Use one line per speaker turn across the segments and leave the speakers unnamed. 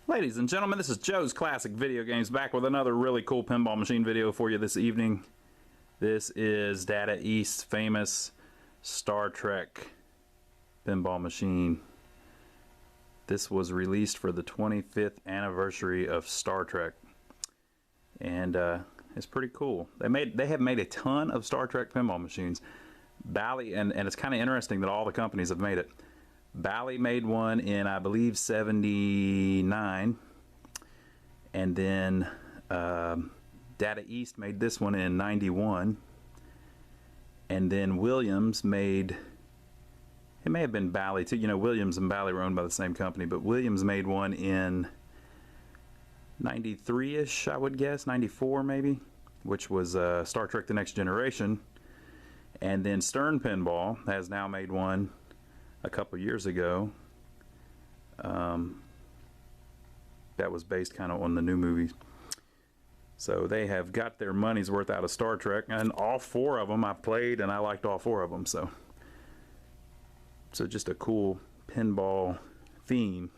Ladies and gentlemen, this is Joe's Classic Video Games, back with another really cool pinball machine video for you this evening. This is Data East's famous Star Trek pinball machine. This was released for the 25th anniversary of Star Trek, and it's pretty cool. They have made a ton of Star Trek pinball machines. Bally, and it's kind of interesting that all the companies have made it. Bally made one in, I believe, 79, and then Data East made this one in 91, and then Williams made, it may have been Bally too, you know, Williams and Bally were owned by the same company, but Williams made one in 93-ish, I would guess, 94 maybe, which was Star Trek The Next Generation. And then Stern Pinball has now made one a couple years ago that was based kind of on the new movies. So they have got their money's worth out of Star Trek, and all four of them I played, and I liked all four of them. So just a cool pinball theme.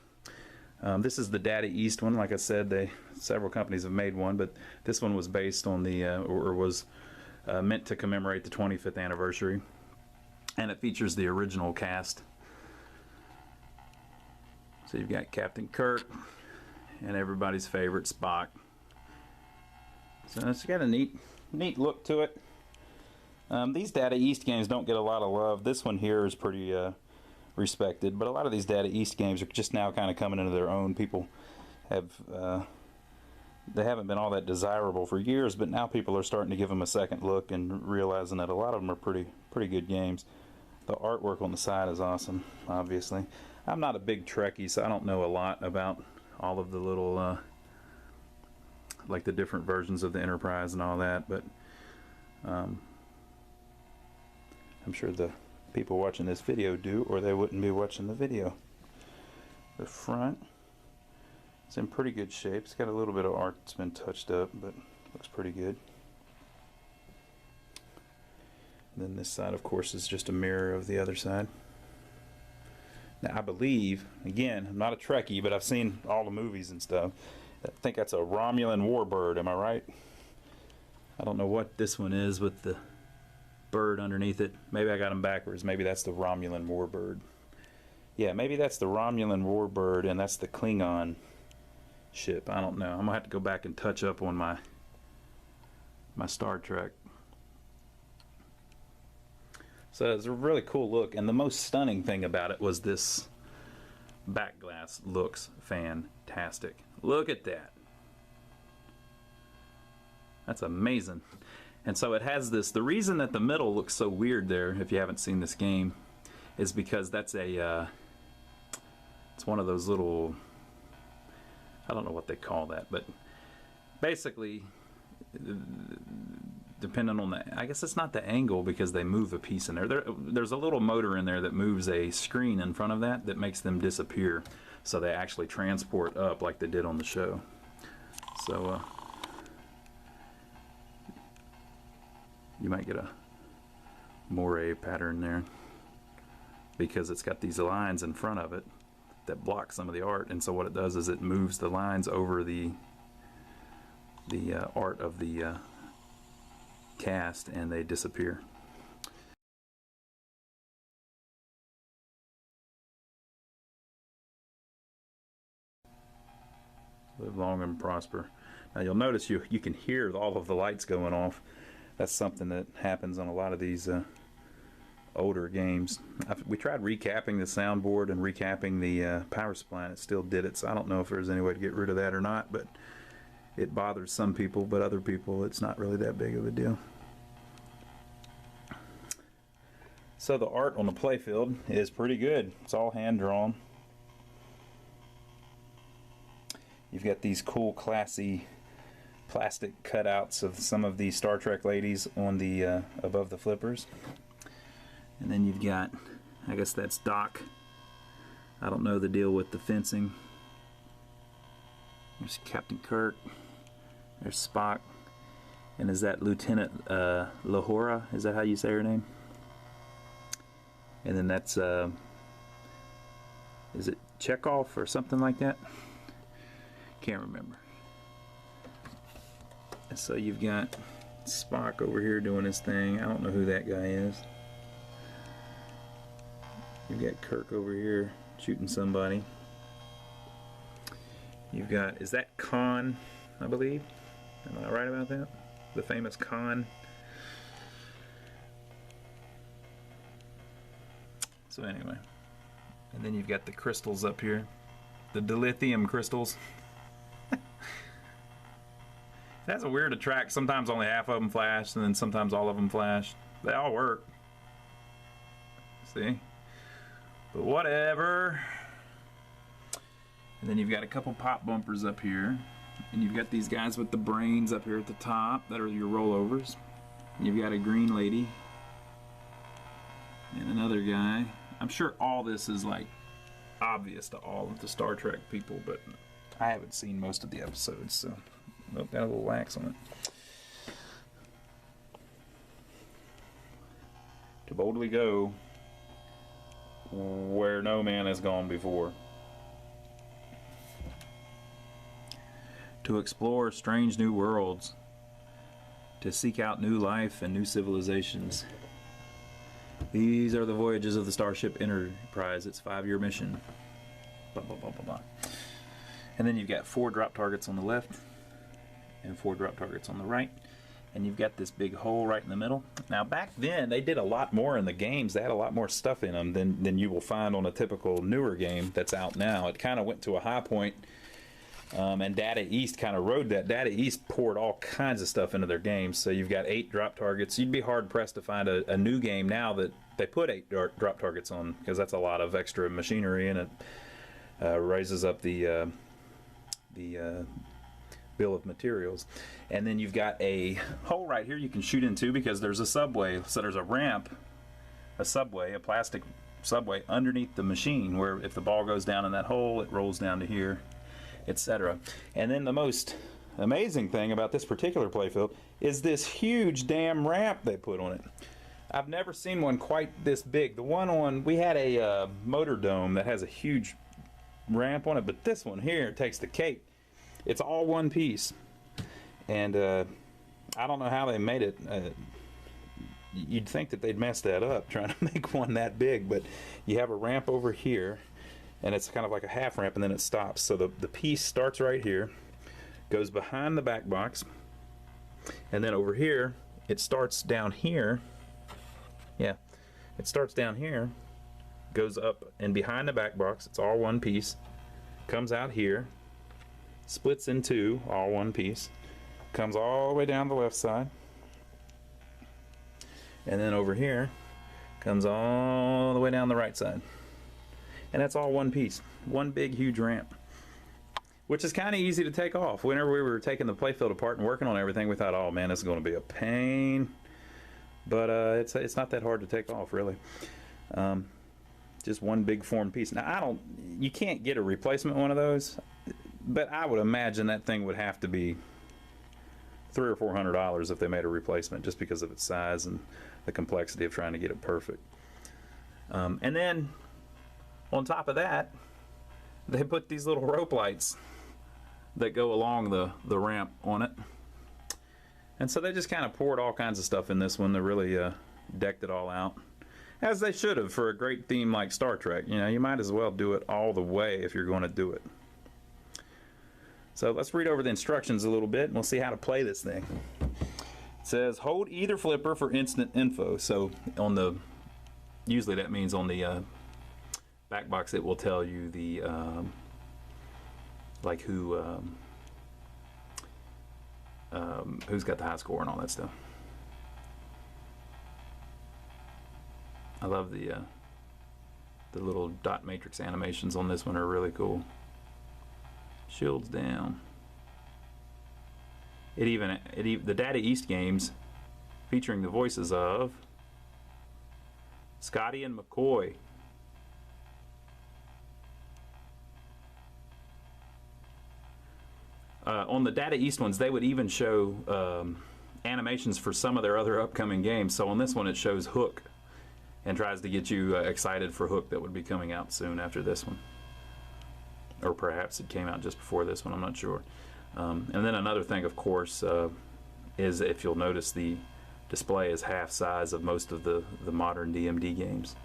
This is the Data East one. Like I said, several companies have made one, but this one was based on the or was meant to commemorate the 25th anniversary, and it features the original cast. So you've got Captain Kirk and everybody's favorite Spock. So it's got a neat look to it. These Data East games don't get a lot of love. This one here is pretty respected, but a lot of these Data East games are just now kind of coming into their own. People have they haven't been all that desirable for years, but now people are starting to give them a second look and realizing that a lot of them are pretty good games. The artwork on the side is awesome, obviously. I'm not a big Trekkie, so I don't know a lot about all of the little like the different versions of the Enterprise and all that, but I'm sure the people watching this video do, or they wouldn't be watching the video. The front, it's in pretty good shape. It's got a little bit of art that's been touched up, but looks pretty good. And then this side, of course, is just a mirror of the other side. Now, I believe, again, I'm not a Trekkie, but I've seen all the movies and stuff. I think that's a Romulan warbird, am I right? I don't know what this one is with the bird underneath it. Maybe I got them backwards. Maybe that's the Romulan warbird. Yeah, maybe that's the Romulan warbird, and that's the Klingon ship. I don't know. I'm gonna have to go back and touch up on my Star Trek. So it's a really cool look, and the most stunning thing about it was this back glass. Looks fantastic. Look at that. That's amazing. And so it has this, the reason that the middle looks so weird there, if you haven't seen this game, is because that's a it's one of those little, I don't know what they call that, but basically depending on the, I guess it's not the angle, because they move a piece in there. There's a little motor in there that moves a screen in front of that makes them disappear, so they actually transport up like they did on the show. So you might get a moire pattern there because it's got these lines in front of it that block some of the art, and so what it does is it moves the lines over the art of the cast, and they disappear. Live long and prosper. Now you'll notice you can hear all of the lights going off. That's something that happens on a lot of these older games. We tried recapping the soundboard and recapping the power supply, and it still did it, so I don't know if there's any way to get rid of that or not, but it bothers some people, but other people it's not really that big of a deal. So the art on the playfield is pretty good. It's all hand drawn. You've got these cool, classy plastic cutouts of some of the Star Trek ladies on the above the flippers. And then you've got, I guess that's Doc. I don't know the deal with the fencing. There's Captain Kirk. There's Spock. And is that Lieutenant Lahora? Is that how you say her name? And then that's is it Chekhov or something like that? Can't remember. And so you've got Spock over here doing his thing. I don't know who that guy is. You've got Kirk over here shooting somebody. You've got, is that Khan, I believe? Am I right about that? The famous Khan. So anyway, and then you've got the crystals up here, the dilithium crystals. That's a weird attract. Sometimes only half of them flash, and then sometimes all of them flash. They all work. See? But whatever. And then you've got a couple pop bumpers up here. And you've got these guys with the brains up here at the top that are your rollovers. And you've got a green lady. And another guy. I'm sure all this is like obvious to all of the Star Trek people, but I haven't seen most of the episodes, so oh, got a little wax on it. To boldly go where no man has gone before. To explore strange new worlds. To seek out new life and new civilizations. These are the voyages of the Starship Enterprise, its 5-year mission. Blah, blah, blah, blah, blah. And then you've got 4 drop targets on the left and 4 drop targets on the right. And you've got this big hole right in the middle. Now back then, they did a lot more in the games. They had a lot more stuff in them than you will find on a typical newer game that's out now. It kind of went to a high point. And Data East kind of rode that. Data East poured all kinds of stuff into their games. So you've got 8 drop targets. You'd be hard pressed to find a new game now that they put 8 drop targets on, because that's a lot of extra machinery, and it raises up the bill of materials. And then you've got a hole right here you can shoot into, because there's a subway. So there's a ramp, a subway, a plastic subway underneath the machine, where if the ball goes down in that hole, it rolls down to here, etc. And then the most amazing thing about this particular playfield is this huge damn ramp they put on it. I've never seen one quite this big. The one on, we had a motor dome that has a huge ramp on it, but this one here takes the cake. It's all one piece. And I don't know how they made it. You'd think that they'd mess that up trying to make one that big, but you have a ramp over here, and it's kind of like a half ramp, and then it stops. So the piece starts right here, goes behind the back box, and then over here, it starts down here. Yeah, it starts down here, goes up and behind the back box. It's all one piece. Comes out here, splits in two, all one piece. Comes all the way down the left side. And then over here, comes all the way down the right side. And that's all one piece. One big, huge ramp. Which is kind of easy to take off. Whenever we were taking the playfield apart and working on everything, we thought, oh man, this is going to be a pain. But it's not that hard to take off, really. Just one big formed piece. Now, you can't get a replacement one of those, but I would imagine that thing would have to be $300 or $400 if they made a replacement, just because of its size and the complexity of trying to get it perfect. And then on top of that, they put these little rope lights that go along the ramp on it. And so they just kind of poured all kinds of stuff in this one. They really decked it all out, as they should have for a great theme like Star Trek. You know, you might as well do it all the way if you're going to do it. So let's read over the instructions a little bit, and we'll see how to play this thing. It says, hold either flipper for instant info. So on the, usually that means on the back box it will tell you the like who's got the high score and all that stuff. I love the little dot matrix animations on this one are really cool. Shields down. The Data East games, featuring the voices of Scotty and McCoy. On the Data East ones, they would even show animations for some of their other upcoming games. So on this one, it shows Hook and tries to get you excited for Hook that would be coming out soon after this one. or perhaps it came out just before this one, I'm not sure. And then another thing, of course, is if you'll notice the display is half size of most of the modern DMD games,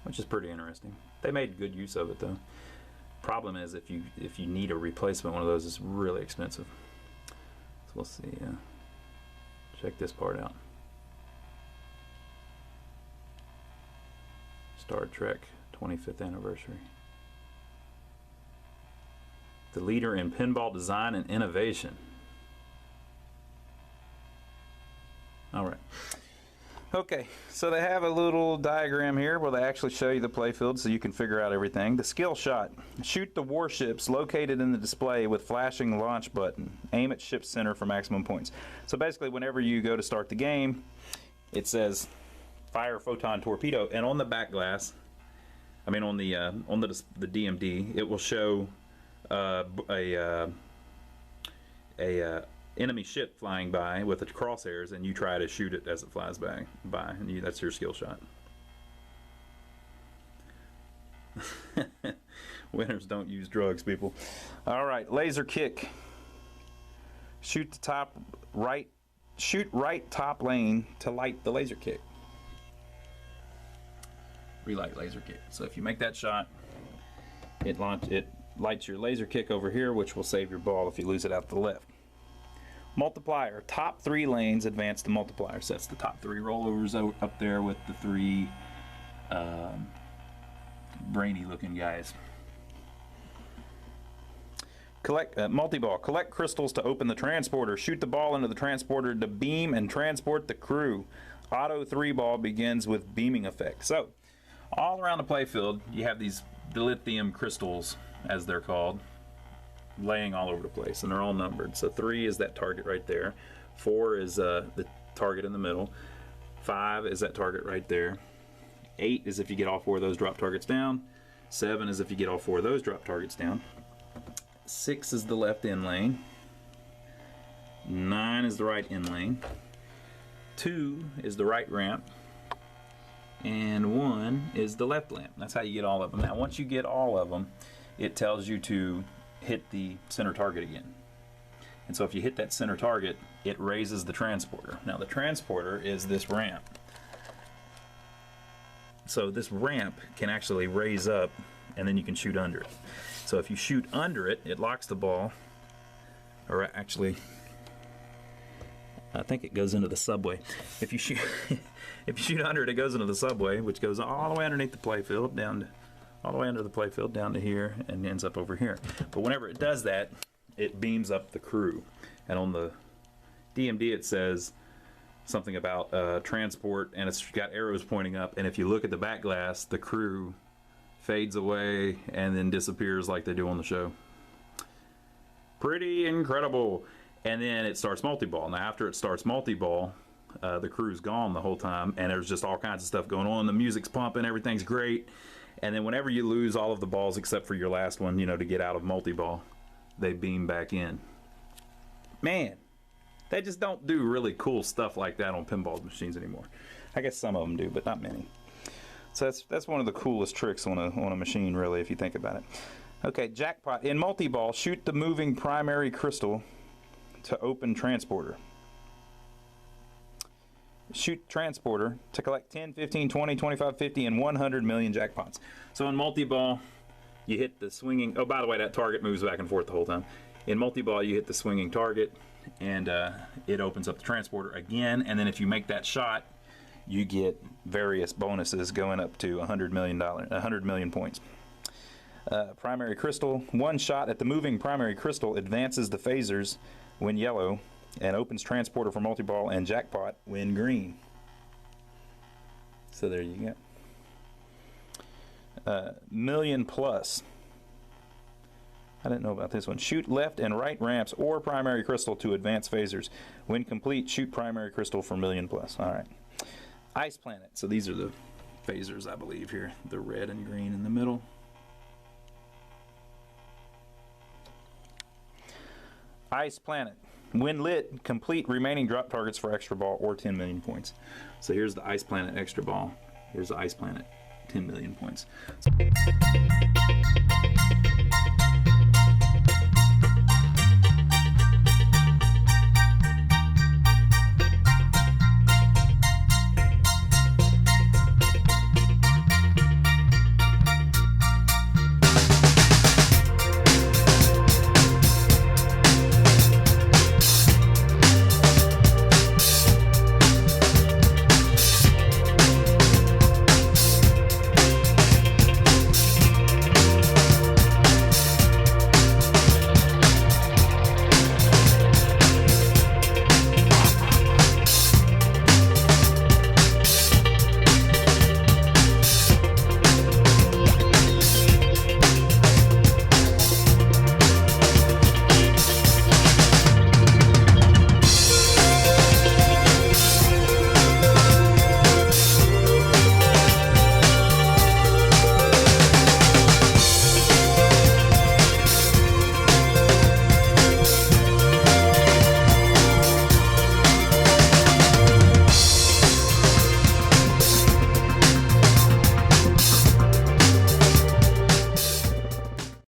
which is pretty interesting. They made good use of it though. Problem is, if you need a replacement one of those, it's really expensive. So we'll see. Check this part out. Star Trek 25th anniversary. The leader in pinball design and innovation. All right. Okay, so they have a little diagram here where they actually show you the playfield so you can figure out everything. The skill shot. Shoot the warships located in the display with flashing launch button. Aim at ship center for maximum points. So basically, whenever you go to start the game, it says fire photon torpedo, and on the back glass, I mean on the DMD, it will show a enemy ship flying by with the crosshairs, and you try to shoot it as it flies by, and that's your skill shot. Winners don't use drugs, people. All right, laser kick. Shoot the top right. Shoot right top lane to light the laser kick. Relight laser kick. So if you make that shot, it lights your laser kick over here, which will save your ball if you lose it out to the left. Multiplier. Top 3 lanes advance the multiplier. So that's the top 3 rollovers up there with the 3 brainy looking guys. Collect multi-ball. Collect crystals to open the transporter. Shoot the ball into the transporter to beam and transport the crew. Auto 3 ball begins with beaming effect. So all around the playfield you have these dilithium crystals, as they're called, laying all over the place, and they're all numbered. So 3 is that target right there, 4 is the target in the middle, 5 is that target right there, 8 is if you get all 4 of those drop targets down, 7 is if you get all 4 of those drop targets down, 6 is the left in lane, 9 is the right in lane, 2 is the right ramp, and 1 is the left lamp. That's how you get all of them. Now once you get all of them, it tells you to hit the center target again. And so if you hit that center target, it raises the transporter. Now the transporter is this ramp. So this ramp can actually raise up, and then you can shoot under it. So if you shoot under it, it locks the ball. Or actually, I think it goes into the subway. If you shoot if you shoot under it, it goes into the subway, which goes all the way underneath the playfield down to all the way under the playfield down to here and ends up over here. But whenever it does that, it beams up the crew. And on the DMD it says something about transport, and it's got arrows pointing up, and if you look at the back glass, the crew fades away and then disappears like they do on the show. Pretty incredible. And then it starts multi-ball. Now after it starts multi-ball, the crew's gone the whole time, and there's just all kinds of stuff going on. The music's pumping, everything's great. And then whenever you lose all of the balls except for your last one, you know, to get out of multi-ball, they beam back in. Man, they just don't do really cool stuff like that on pinball machines anymore. I guess some of them do, but not many. So that's one of the coolest tricks on a machine, really, if you think about it. Okay, jackpot. In multi-ball, shoot the moving primary crystal to open transporter. Shoot transporter to collect 10, 15, 20, 25, 50, and 100 million jackpots. So in multi-ball, you hit the swinging... Oh, by the way, that target moves back and forth the whole time. In multi-ball, you hit the swinging target, and it opens up the transporter again. And then if you make that shot, you get various bonuses going up to $100 million points. Primary crystal. One shot at the moving primary crystal advances the phasers when yellow, and opens transporter for multi-ball and jackpot when green. So there you go. Million plus. I didn't know about this one. Shoot left and right ramps or primary crystal to advance phasers. When complete, shoot primary crystal for million plus. All right. Ice planet. So these are the phasers, I believe, here. The red and green in the middle. Ice planet. When lit, complete remaining drop targets for extra ball or 10 million points. So here's the Ice Planet extra ball. Here's the Ice Planet 10 million points.